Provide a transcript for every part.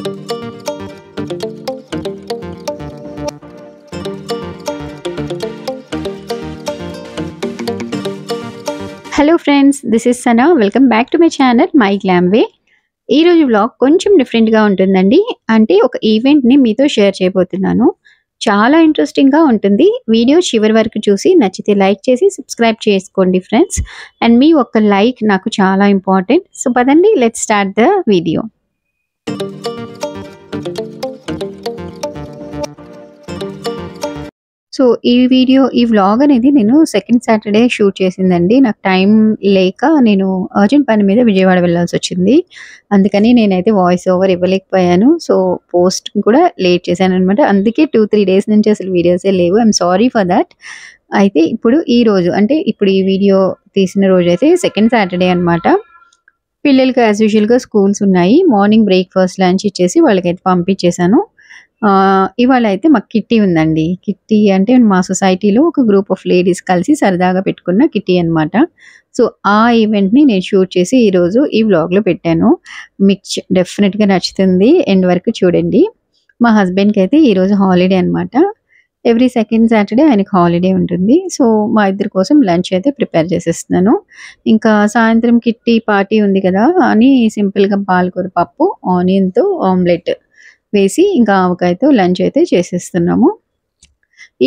Hello friends, this is Sana. Welcome back to my channel My Glam Way. ఈరోజు vlog కొంచెం డిఫరెంట్గా ఉంటుందండి. అంటే ఒక ఈవెంట్ని మీతో షేర్ చేయబోతున్నాను. చాలా ఇంట్రెస్టింగ్గా ఉంటుంది. వీడియో చివరి వరకు చూసి నచ్చితే లైక్ చేసి సబ్స్క్రైబ్ చేసుకోండి ఫ్రెండ్స్. అండ్ మీ ఒక్క లైక్ నాకు చాలా ఇంపార్టెంట్. సో పదండి, let's start the video. So ఈ వ్లాగ్ అనేది నేను సెకండ్ సాటర్డే షూట్ చేసిందండి. నాకు టైం లేక నేను అర్జెంట్ పని మీద విజయవాడ వెళ్ళాల్సి వచ్చింది. అందుకని నేనైతే వాయిస్ ఓవర్ ఇవ్వలేకపోయాను. సో పోస్ట్ కూడా లేట్ చేశాను అనమాట. అందుకే 2-3 డేస్ నుంచి అసలు వీడియోసే లేవు. I'm sorry for that. అయితే ఇప్పుడు ఈ రోజు, అంటే ఇప్పుడు ఈ వీడియో తీసిన రోజు అయితే సెకండ్ సాటర్డే అనమాట. పిల్లలకి యాజ్ యూజువల్గా స్కూల్స్ ఉన్నాయి. మార్నింగ్ బ్రేక్ఫాస్ట్ లంచ్ ఇచ్చేసి వాళ్ళకైతే పంపించేశాను. ఇవాళ అయితే మాకు కిట్టి ఉందండి. కిట్టి అంటే మా సొసైటీలో ఒక గ్రూప్ ఆఫ్ లేడీస్ కలిసి సరదాగా పెట్టుకున్న కిట్టి అనమాట. సో ఆ ఈవెంట్ని నేను షూట్ చేసి ఈరోజు ఈ వ్లాగ్లో పెట్టాను. మీకు డెఫినెట్గా నచ్చుతుంది. ఎండ్ వరకు చూడండి. మా హస్బెండ్కి అయితే ఈరోజు హాలిడే అనమాట. ఎవ్రీ సెకండ్ సాటర్డే ఆయనకు హాలిడే ఉంటుంది. సో మా ఇద్దరి కోసం లంచ్ అయితే ప్రిపేర్ చేసేస్తున్నాను. ఇంకా సాయంత్రం కిట్టి పార్టీ ఉంది కదా అని సింపుల్గా పాలకూర పప్పు, ఆనియన్తో ఆమ్లెట్ వేసి ఇంకా ఆవకాయతో లంచ్ అయితే చేసేస్తున్నాము.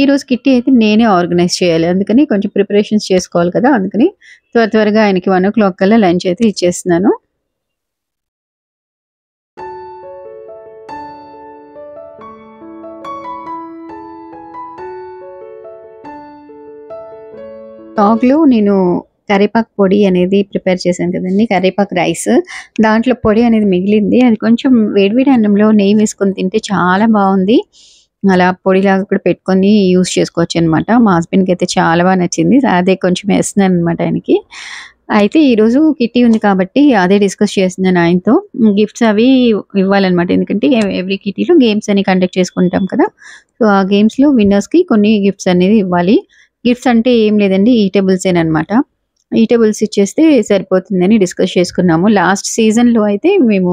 ఈరోజు కిట్టి అయితే నేనే ఆర్గనైజ్ చేయాలి. అందుకని కొంచెం ప్రిపరేషన్స్ చేసుకోవాలి కదా. అందుకని త్వరగా ఆయనకి 1 o'clock కల్లా లంచ్ అయితే ఇచ్చేస్తున్నాను. టాక్లో నేను కరివేపాకు పొడి అనేది ప్రిపేర్ చేశాను కదండి, కరివేపాకు రైస్. దాంట్లో పొడి అనేది మిగిలింది. అది కొంచెం వేడివేడి అన్నంలో నెయ్యి వేసుకొని తింటే చాలా బాగుంది. అలా పొడిలాగా కూడా పెట్టుకొని యూస్ చేసుకోవచ్చు అనమాట. మా హస్బెండ్కి అయితే చాలా బాగా నచ్చింది. అదే కొంచెం వేస్తున్నాను అనమాట ఆయనకి. అయితే ఈరోజు కిట్టి ఉంది కాబట్టి అదే డిస్కస్ చేస్తున్నాను ఆయనతో. గిఫ్ట్స్ అవి ఇవ్వాలన్నమాట. ఎందుకంటే ఎవ్రీ కిట్టీలో గేమ్స్ అని కండక్ట్ చేసుకుంటాం కదా. సో ఆ గేమ్స్లో విన్నర్స్కి కొన్ని గిఫ్ట్స్ అనేది ఇవ్వాలి. గిఫ్ట్స్ అంటే ఏం లేదండి, ఈటబుల్సేనమాట. ఈటబుల్స్ ఇచ్చేస్తే సరిపోతుందని డిస్కస్ చేసుకున్నాము. లాస్ట్ సీజన్లో అయితే మేము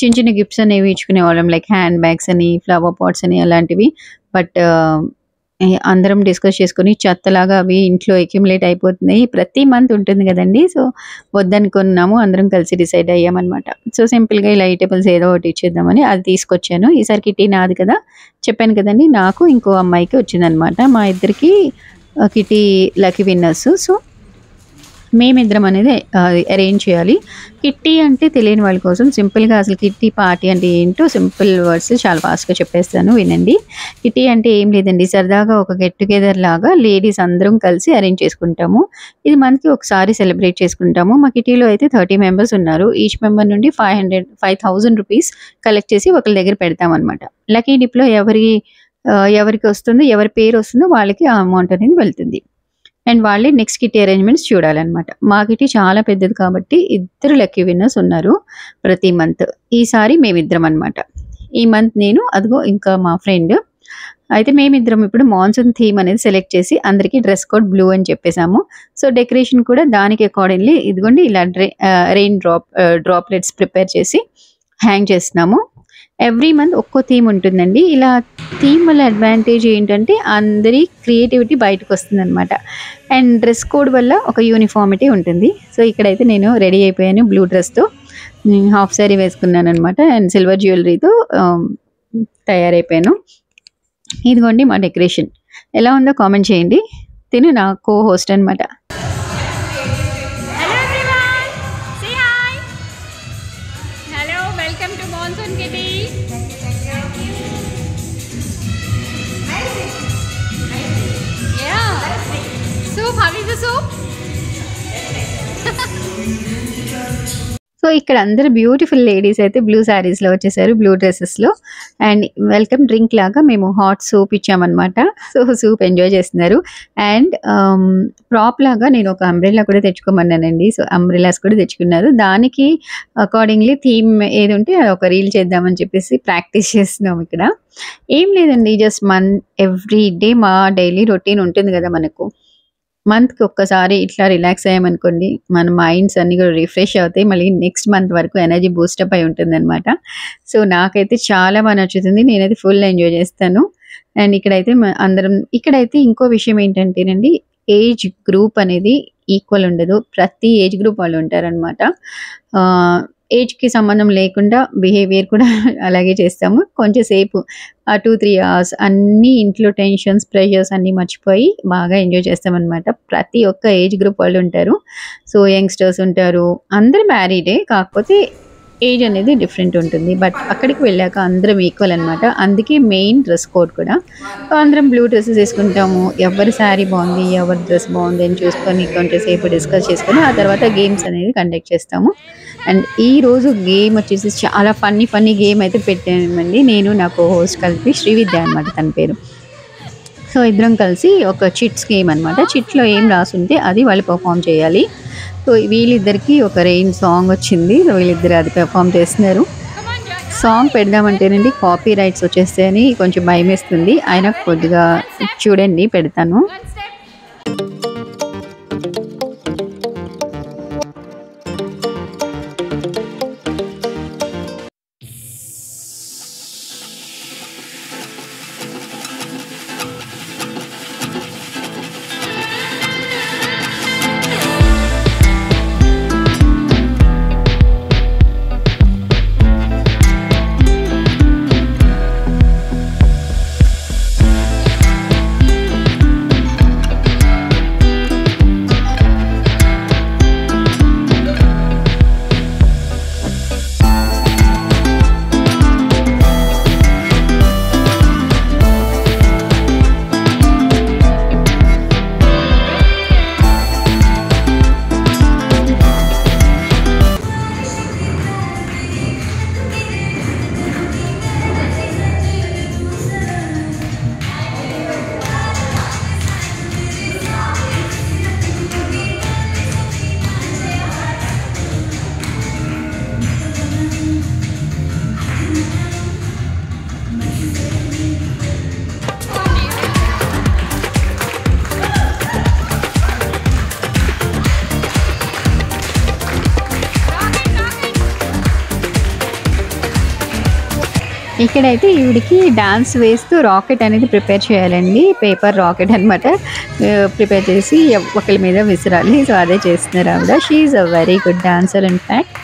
చిన్న గిఫ్ట్స్ అనేవి ఇచ్చుకునేవాళ్ళం, లైక్ హ్యాండ్ బ్యాగ్స్ అని, ఫ్లవర్ పాట్స్ అని అలాంటివి. బట్ అందరం డిస్కస్ చేసుకుని చెత్తలాగా అవి ఇంట్లో అక్యుములేట్ అయిపోతున్నాయి. ప్రతి మంత్ ఉంటుంది కదండి. సో వద్దనుకున్నాము. అందరం కలిసి డిసైడ్ అయ్యామన్నమాట. సో సింపుల్గా ఇలా ఈటబుల్స్ ఏదో ఒకటి ఇచ్చేద్దామని అది తీసుకొచ్చాను. ఈసారి కిట్టి నాది కదా, చెప్పాను కదండి, నాకు ఇంకో అమ్మాయికి వచ్చిందనమాట. మా ఇద్దరికి కిట్టి లక్కీ విన్నర్స్. సో మేమిద్దరం అనేది అరేంజ్ చేయాలి. కిట్టి అంటే తెలియని వాళ్ళ కోసం సింపుల్గా అసలు కిట్టి పార్టీ అంటే ఏంటో సింపుల్ వర్డ్స్ చాలా ఫాస్ట్గా చెప్పేస్తాను, వినండి. కిట్టి అంటే ఏం లేదండి, సరదాగా ఒక గెట్ టుగెదర్ లాగా లేడీస్ అందరం కలిసి అరేంజ్ చేసుకుంటాము. ఇది మనకి ఒకసారి సెలబ్రేట్ చేసుకుంటాము. మా కిట్టీలో అయితే 30 మెంబర్స్ ఉన్నారు. ఈచ్ మెంబర్ నుండి 5,000 రూపీస్ కలెక్ట్ చేసి ఒకరి దగ్గర పెడతామన్నమాట. లక్కీ డిప్లో ఎవరికి వస్తుందో, ఎవరి పేరు వస్తుందో వాళ్ళకి ఆ అమౌంట్ అనేది వెళ్తుంది. అండ్ వాళ్ళే నెక్స్ట్ కిట్టి అరేంజ్మెంట్స్ చూడాలన్నమాట. మా కిట్టి చాలా పెద్దది కాబట్టి 2 లక్కీ విన్నర్స్ ఉన్నారు ప్రతి మంత్. ఈసారి మేమిద్దరం అనమాట. ఈ మంత్ నేను, అదిగో ఇంకా మా ఫ్రెండ్. అయితే మేమిద్దరం ఇప్పుడు మాన్సూన్ థీమ్ అనేది సెలెక్ట్ చేసి అందరికీ డ్రెస్ కోడ్ బ్లూ అని చెప్పేసాము. సో డెకరేషన్ కూడా దానికి అకార్డింగ్లీ ఇదిగోండి ఇలా రెయిన్ డ్రాప్లెట్స్ ప్రిపేర్ చేసి హ్యాంగ్ చేస్తున్నాము. ఎవ్రీ మంత్ ఒక్కో థీమ్ ఉంటుందండి. ఇలా థీమ్ వల్ల అడ్వాంటేజ్ ఏంటంటే అందరి క్రియేటివిటీ బయటకు వస్తుంది అనమాట. అండ్ డ్రెస్ కోడ్ వల్ల ఒక యూనిఫామిటీ ఉంటుంది. సో ఇక్కడైతే నేను రెడీ అయిపోయాను బ్లూ డ్రెస్తో. హాఫ్ శారీ వేసుకున్నాను అనమాట. అండ్ సిల్వర్ జ్యువెలరీతో తయారైపోయాను. ఇదిగోండి మా డెకరేషన్. ఎలా ఉందో కామెంట్ చేయండి. తిను నా కో హోస్ట్ అనమాట. సో ఇక్కడ అందరు బ్యూటిఫుల్ లేడీస్ అయితే బ్లూ శారీస్లో వచ్చేసారు, బ్లూ డ్రెస్సెస్లో. అండ్ వెల్కమ్ డ్రింక్ లాగా మేము హాట్ సూప్ ఇచ్చామన్నమాట. సో సూప్ ఎంజాయ్ చేస్తున్నారు. అండ్ ప్రాప్ లాగా నేను ఒక అంబ్రెల్లా కూడా తెచ్చుకోమన్నానండి. సో అంబ్రెల్లాస్ కూడా తెచ్చుకున్నారు. దానికి అకార్డింగ్లీ థీమ్ ఏది ఉంటే ఒక రీల్ చేద్దామని చెప్పేసి ప్రాక్టీస్ చేస్తున్నాం ఇక్కడ. ఏం లేదండి, జస్ట్ ఎవ్రీ డే మా డైలీ రొటీన్ ఉంటుంది కదా మనకు. మంత్‌కి ఒక్కసారి ఇట్లా రిలాక్స్ అయ్యామనుకోండి, మన మైండ్స్ అన్నీ కూడా రిఫ్రెష్ అవుతాయి. మళ్ళీ నెక్స్ట్ మంత్ వరకు ఎనర్జీ బూస్టప్ అయి ఉంటుందనమాట. సో, నాకైతే చాలా నచ్చుతుంది. నేనైతే ఫుల్ ఎంజాయ్ చేస్తాను. అండ్ ఇక్కడైతే అందరం ఇక్కడైతే ఇంకో విషయం ఏంటంటేనండి, ఏజ్ గ్రూప్ అనేది ఈక్వల్ ఉండదు. ప్రతి ఏజ్ గ్రూప్ వాళ్ళు ఉంటారనమాట. ఏజ్‌కి సంబంధం లేకుండా బిహేవియర్ కూడా అలాగే చేస్తాము. కొంచెం సేపు 2, 3 అవర్స్ అన్నీ ఇంట్లో టెన్షన్స్, ప్రెషర్స్ అన్నీ మర్చిపోయి బాగా ఎంజాయ్ చేస్తామనమాట. ప్రతి ఒక్క ఏజ్ గ్రూప్ వాళ్ళు ఉంటారు. సో, యంగ్‌స్టర్స్ ఉంటారు. అందరూ మ్యారీడే. కాకపోతే ఏజ్ అనేది డిఫరెంట్ ఉంటుంది. బట్ అక్కడికి వెళ్ళాక అందరం ఈక్వల్ అనమాట. అందుకే మెయిన్ డ్రెస్ కోడ్ కూడా. సో, అందరం బ్లూ డ్రెసెస్ ఏసుకుంటాము. ఎవరి శారీ బావుంది, ఎవరి డ్రెస్ బావుంది అని చూసుకొని కొంచెం సేపు డిస్కస్ చేసుకొని, ఆ తర్వాత గేమ్స్ అనేది కండక్ట్ చేస్తాము. అండ్ ఈరోజు గేమ్ వచ్చేసి చాలా ఫన్నీ గేమ్ అయితే పెట్టామండి. నేను నా కో హోస్ట్ కలిపి శ్రీవిద్య అనమాట తన పేరు. సో, ఇద్దరం కలిసి ఒక చిట్స్ గేమ్ అనమాట. చిట్‌లో ఏం రాసుంటే అది వాళ్ళు పెర్ఫార్మ్ చేయాలి. సో, వీళ్ళిద్దరికీ ఒక రెయిన్ సాంగ్ వచ్చింది. సో, వీళ్ళిద్దరు అది పెర్ఫార్మ్ చేస్తున్నారు. సాంగ్ పెడదామంటేనండి కాపీ రైట్స్ వచ్చేస్తాయని కొంచెం భయమేస్తుంది. అయినా కొద్దిగా చూడండి పెడతాను. ఇక్కడైతే ఈవిడికి డాన్స్ వేస్తూ రాకెట్ అనేది ప్రిపేర్ చేయాలండి. పేపర్ రాకెట్ అనమాట. ప్రిపేర్ చేసి ఒకళ్ళ మీద విసిరాలి. సో, అదే చేస్తున్నారు ఆవిడ. She is a very good dancer in fact.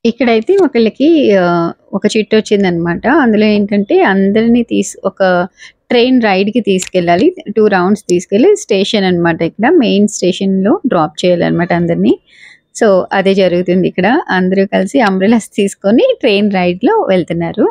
ఇక్కడైతే ఒకళ్ళకి ఒక చిట్టొచ్చిందనమాట. అందులో ఏంటంటే అందరిని ఒక ట్రైన్ రైడ్‌కి తీసుకెళ్ళాలి. 2 రౌండ్స్ తీసుకెళ్ళి స్టేషన్ అనమాట ఇక్కడ. మెయిన్ స్టేషన్‌లో డ్రాప్ చేయాలనమాట అందరిని. సో, అదే జరుగుతుంది ఇక్కడ. అందరూ కలిసి అంబ్రెల్లాస్ తీసుకొని ట్రైన్ రైడ్‌లో వెళ్తున్నారు.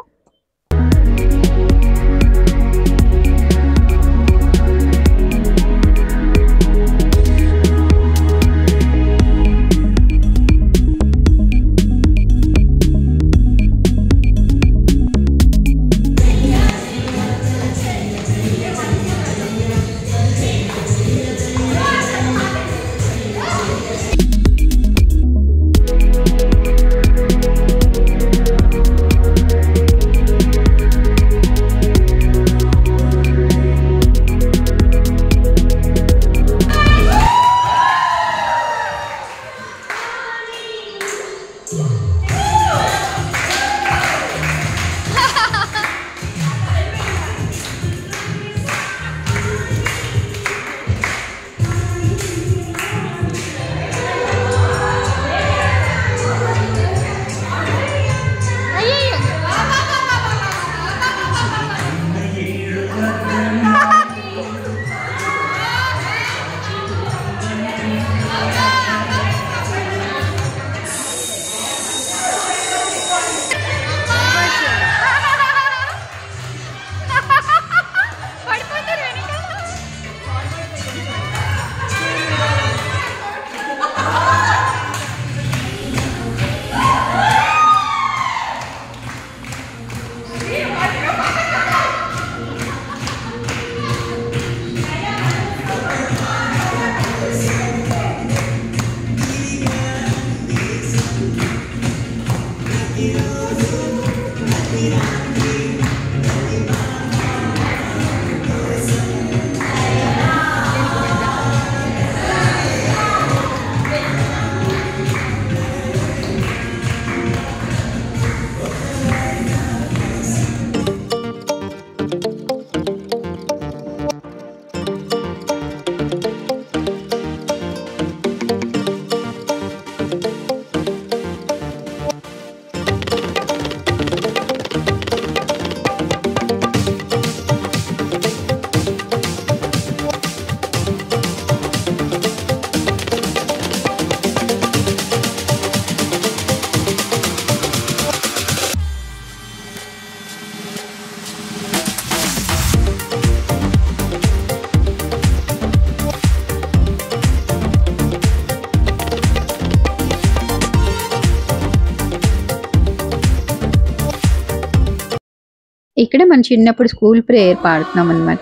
ఇక్కడ మన చిన్నప్పుడు స్కూల్ ప్రేయర్ పాడుతున్నాం అన్నమాట.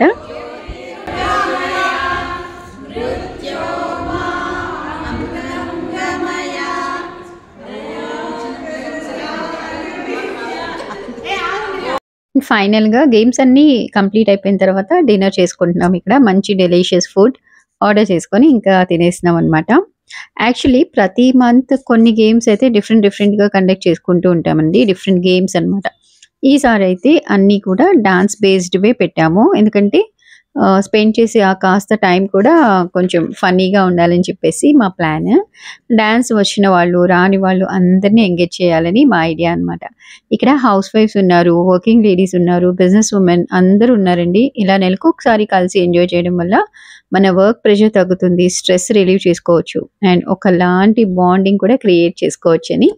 ఫైనల్ గా గేమ్స్ అన్ని కంప్లీట్ అయిపోయిన తర్వాత డిన్నర్ చేసుకుంటున్నాం. ఇక్కడ మంచి డెలిషియస్ ఫుడ్ ఆర్డర్ చేసుకొని ఇంకా తినేస్తున్నాం అన్నమాట. యాక్చువల్లీ ప్రతి మంత్ కొన్ని గేమ్స్ అయితే డిఫరెంట్ గా కండక్ట్ చేసుకుంటూ ఉంటామండి. డిఫరెంట్ గేమ్స్ అన్నమాట. ఈసారి అయితే అన్నీ కూడా డాన్స్ బేస్డ్వే పెట్టాము. ఎందుకంటే స్పెండ్ చేసే ఆ కాస్త టైం కూడా కొంచెం ఫన్నీగా ఉండాలని చెప్పేసి మా ప్లాన్. డాన్స్ వచ్చిన వాళ్ళు రాని వాళ్ళు అందరినీ ఎంగేజ్ చేయాలని మా ఐడియా అన్నమాట. ఇక్కడ హౌస్ వైఫ్స్ ఉన్నారు, వర్కింగ్ లేడీస్ ఉన్నారు, బిజినెస్ ఉమెన్ అందరూ ఉన్నారండి. ఇలా నెలకు ఒకసారి కలిసి ఎంజాయ్ చేయడం వల్ల మన వర్క్ ప్రెషర్ తగ్గుతుంది, స్ట్రెస్ రిలీవ్ చేసుకోవచ్చు అండ్ ఒకలాంటి బాండింగ్ కూడా క్రియేట్ చేసుకోవచ్చు అని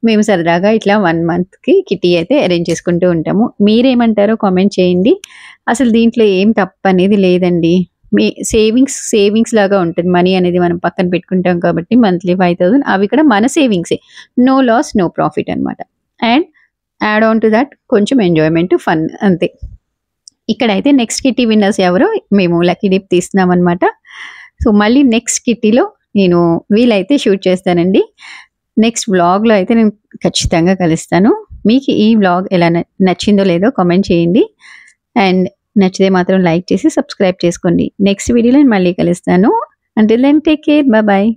మేము సరదాగా ఇట్లా 1 మంత్కి కిటీ అయితే అరేంజ్ చేసుకుంటూ ఉంటాము. మీరేమంటారో కామెంట్ చేయండి. అసలు దీంట్లో ఏం తప్పనేది లేదండి. మీ సేవింగ్స్ లాగా ఉంటుంది. మనీ అనేది మనం పక్కన పెట్టుకుంటాం కాబట్టి మంత్లీ 5000 అవి కూడా మన సేవింగ్సే. నో లాస్ నో ప్రాఫిట్ అనమాట. And add on to that కొంచెం ఎంజాయ్మెంట్ ఫన్ అంతే. ఇక్కడైతే నెక్స్ట్ కిటీ విన్నర్స్ ఎవరో మేము లక్కీ డిప్ తీస్తున్నాం అనమాట. సో మళ్ళీ నెక్స్ట్ కిటీలో నేను వీలైతే షూట్ చేస్తానండి. నెక్స్ట్ వ్లాగ్లో అయితే నేను ఖచ్చితంగా కలుస్తాను. మీకు ఈ వ్లాగ్ ఎలా నచ్చిందో లేదో కామెంట్ చేయండి. అండ్ నచ్చితే మాత్రం లైక్ చేసి సబ్స్క్రైబ్ చేసుకోండి. నెక్స్ట్ వీడియోలో నేను మళ్ళీ కలుస్తాను. Until then take care, bye.